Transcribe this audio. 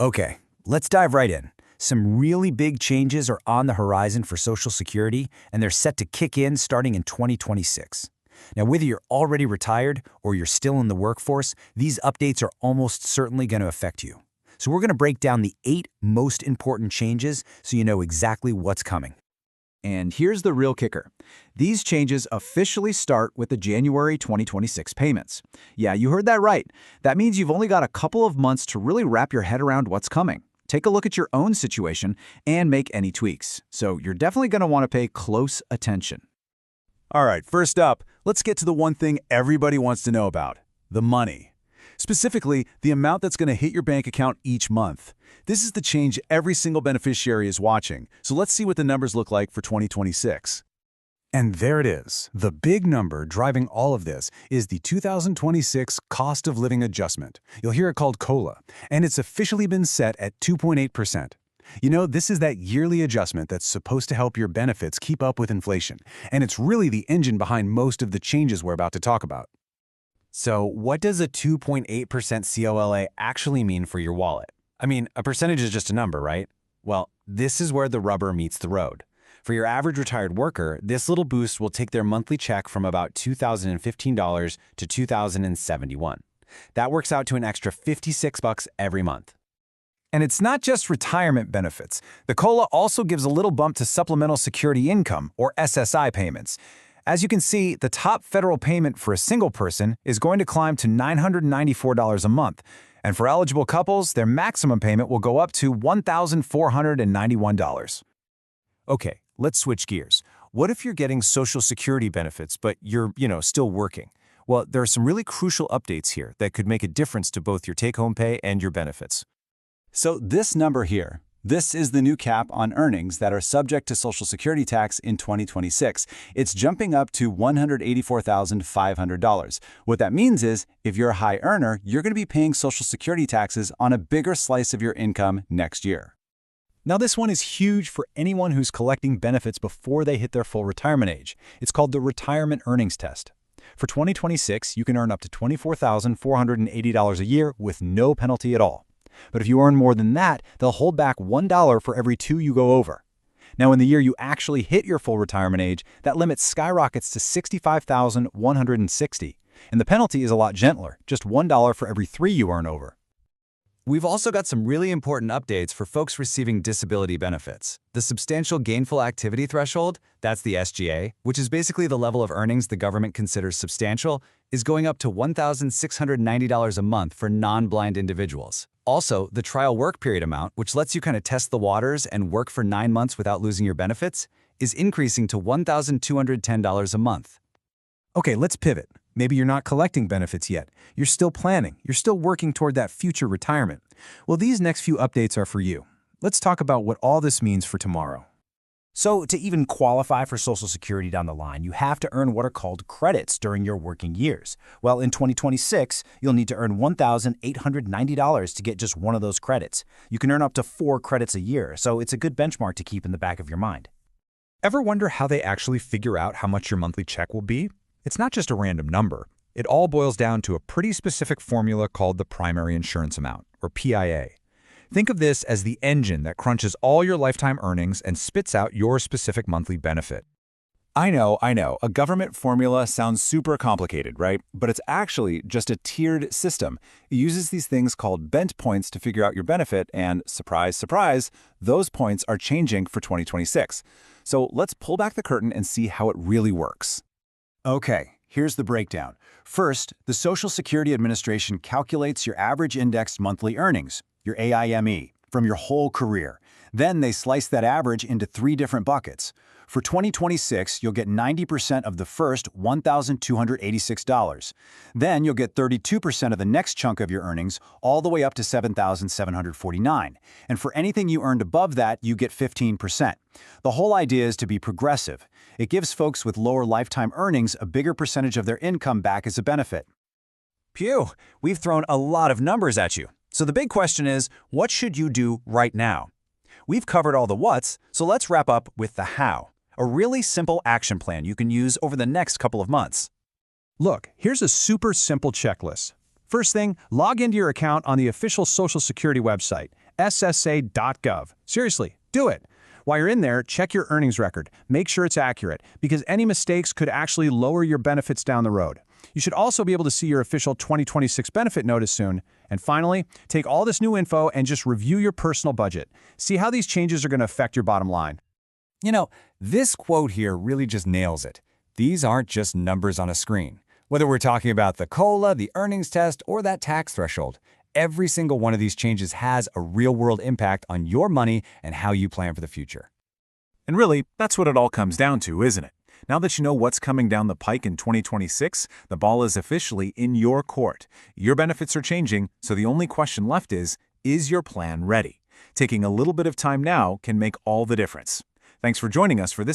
Okay, let's dive right in. Some really big changes are on the horizon for Social Security, and they're set to kick in starting in 2026. Now, whether you're already retired or you're still in the workforce, these updates are almost certainly going to affect you. So we're going to break down the 8 most important changes so you know exactly what's coming. And here's the real kicker. These changes officially start with the January 2026 payments. Yeah, you heard that right. That means you've only got a couple of months to really wrap your head around what's coming. Take a look at your own situation and make any tweaks. So you're definitely going to want to pay close attention. All right, first up, let's get to the one thing everybody wants to know about, the money. Specifically, the amount that's going to hit your bank account each month. This is the change every single beneficiary is watching, so let's see what the numbers look like for 2026. And there it is. The big number driving all of this is the 2026 Cost of Living Adjustment. You'll hear it called COLA, and it's officially been set at 2.8%. You know, this is that yearly adjustment that's supposed to help your benefits keep up with inflation, and it's really the engine behind most of the changes we're about to talk about. So what does a 2.8% COLA actually mean for your wallet? I mean, a percentage is just a number, right? Well, this is where the rubber meets the road. For your average retired worker, this little boost will take their monthly check from about $2,015 to $2,071. That works out to an extra $56 every month. And it's not just retirement benefits. The COLA also gives a little bump to supplemental security income, or SSI payments. As you can see, the top federal payment for a single person is going to climb to $994 a month. And for eligible couples, their maximum payment will go up to $1,491. Okay, let's switch gears. What if you're getting Social Security benefits, but you're, still working? Well, there are some really crucial updates here that could make a difference to both your take-home pay and your benefits. So this number here, this is the new cap on earnings that are subject to Social Security tax in 2026. It's jumping up to $184,500. What that means is, if you're a high earner, you're going to be paying Social Security taxes on a bigger slice of your income next year. Now, this one is huge for anyone who's collecting benefits before they hit their full retirement age. It's called the Retirement Earnings Test. For 2026, you can earn up to $24,480 a year with no penalty at all. But if you earn more than that, they'll hold back $1 for every 2 you go over. Now, in the year you actually hit your full retirement age, that limit skyrockets to $65,160. And the penalty is a lot gentler, just $1 for every 3 you earn over. We've also got some really important updates for folks receiving disability benefits. The Substantial Gainful Activity Threshold, that's the SGA, which is basically the level of earnings the government considers substantial, is going up to $1,690 a month for non-blind individuals. Also, the trial work period amount, which lets you kind of test the waters and work for 9 months without losing your benefits, is increasing to $1,210 a month. Okay, let's pivot. Maybe you're not collecting benefits yet. You're still planning. You're still working toward that future retirement. Well, these next few updates are for you. Let's talk about what all this means for tomorrow. So to even qualify for Social Security down the line, you have to earn what are called credits during your working years. Well, in 2026, you'll need to earn $1,890 to get just one of those credits. You can earn up to 4 credits a year, so it's a good benchmark to keep in the back of your mind. Ever wonder how they actually figure out how much your monthly check will be? It's not just a random number. It all boils down to a pretty specific formula called the primary insurance amount, or PIA. Think of this as the engine that crunches all your lifetime earnings and spits out your specific monthly benefit. I know, a government formula sounds super complicated, right? But it's actually just a tiered system. It uses these things called Bend Points to figure out your benefit, and surprise, surprise, those points are changing for 2026. So let's pull back the curtain and see how it really works. Okay, here's the breakdown. First, the Social Security Administration calculates your average indexed monthly earnings, your AIME, from your whole career. Then they slice that average into 3 different buckets. For 2026, you'll get 90% of the first $1,286. Then you'll get 32% of the next chunk of your earnings, all the way up to $7,749. And for anything you earned above that, you get 15%. The whole idea is to be progressive. It gives folks with lower lifetime earnings a bigger percentage of their income back as a benefit. Phew, we've thrown a lot of numbers at you. So the big question is, what should you do right now? We've covered all the what's, so let's wrap up with the how. A really simple action plan you can use over the next couple of months. Look, here's a super simple checklist. First thing, log into your account on the official Social Security website, ssa.gov. Seriously, do it. While you're in there, check your earnings record. Make sure it's accurate, because any mistakes could actually lower your benefits down the road. You should also be able to see your official 2026 benefit notice soon. And finally, take all this new info and just review your personal budget. See how these changes are going to affect your bottom line. You know, this quote here really just nails it. These aren't just numbers on a screen. Whether we're talking about the COLA, the earnings test, or that tax threshold, every single one of these changes has a real-world impact on your money and how you plan for the future. And really, that's what it all comes down to, isn't it? Now that you know what's coming down the pike in 2026, the ball is officially in your court. Your benefits are changing, so the only question left is your plan ready? Taking a little bit of time now can make all the difference. Thanks for joining us for this